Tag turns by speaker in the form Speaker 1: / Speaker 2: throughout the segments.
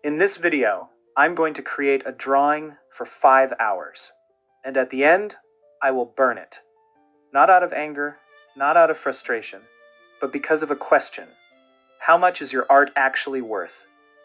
Speaker 1: In this video, I'm going to create a drawing for 5 hours, and at the end, I will burn it. Not out of anger, not out of frustration, but because of a question. How much is your art actually worth?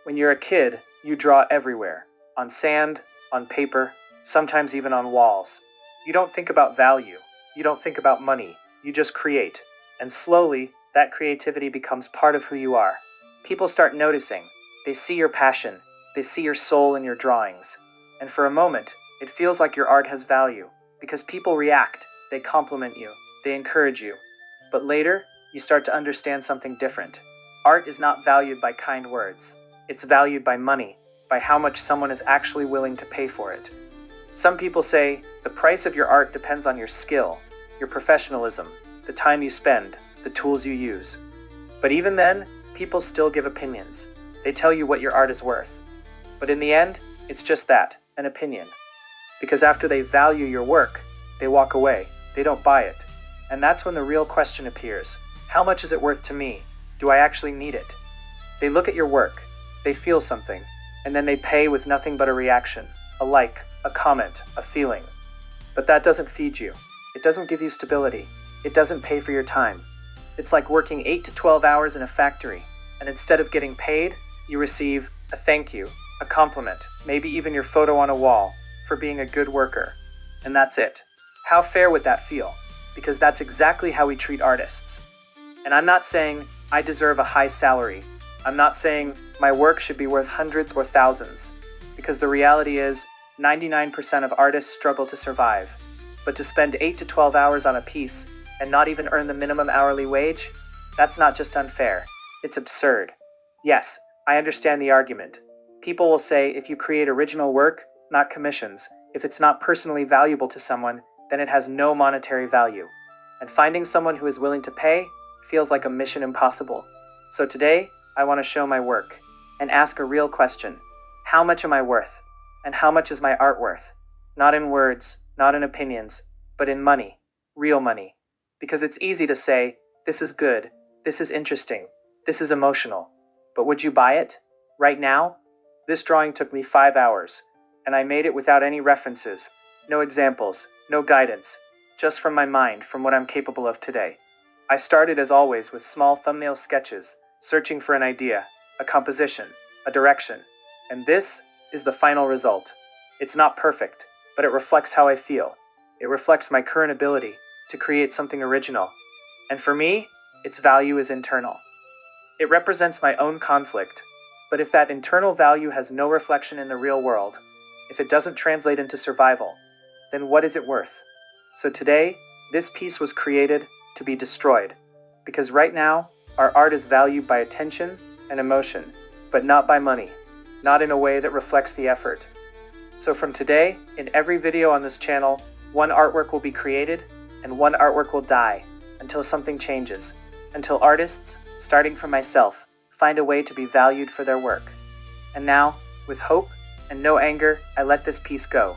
Speaker 1: When you're a kid, you draw everywhere, on sand, on paper, sometimes even on walls. You don't think about value, you don't think about money, you just create. And slowly, that creativity becomes part of who you are. People start noticing. They see your passion, they see your soul in your drawings. And for a moment, it feels like your art has value, because people react, they compliment you, they encourage you. But later, you start to understand something different. Art is not valued by kind words. It's valued by money, by how much someone is actually willing to pay for it. Some people say the price of your art depends on your skill, your professionalism, the time you spend, the tools you use. But even then, people still give opinions. They tell you what your art is worth. But in the end, it's just that, an opinion. Because after they value your work, they walk away. They don't buy it. And that's when the real question appears. How much is it worth to me? Do I actually need it? They look at your work, they feel something, and then they pay with nothing but a reaction, a like, a comment, a feeling. But that doesn't feed you. It doesn't give you stability. It doesn't pay for your time. It's like working 8 to 12 hours in a factory, and instead of getting paid, you receive a thank you, a compliment, maybe even your photo on a wall for being a good worker. And that's it. How fair would that feel? Because that's exactly how we treat artists. And I'm not saying I deserve a high salary. I'm not saying my work should be worth hundreds or thousands. Because the reality is, 99% of artists struggle to survive. But to spend 8 to 12 hours on a piece and not even earn the minimum hourly wage, that's not just unfair. It's absurd. Yes, I understand the argument. People will say if you create original work, not commissions, if it's not personally valuable to someone, then it has no monetary value. And finding someone who is willing to pay feels like a mission impossible. So today, I want to show my work and ask a real question. How much am I worth? And how much is my art worth? Not in words, not in opinions, but in money, real money. Because it's easy to say, this is good, this is interesting, this is emotional. But would you buy it? Right now? This drawing took me 5 hours, and I made it without any references, no examples, no guidance, just from my mind, from what I'm capable of today. I started as always with small thumbnail sketches, searching for an idea, a composition, a direction. And this is the final result. It's not perfect, but it reflects how I feel. It reflects my current ability to create something original. And for me, its value is internal. It represents my own conflict, but if that internal value has no reflection in the real world, if it doesn't translate into survival, then what is it worth? So today, this piece was created to be destroyed, because right now, our art is valued by attention and emotion, but not by money, not in a way that reflects the effort. So from today, in every video on this channel, one artwork will be created and one artwork will die until something changes, until artists, starting from myself, find a way to be valued for their work. And now, with hope and no anger, I let this piece go.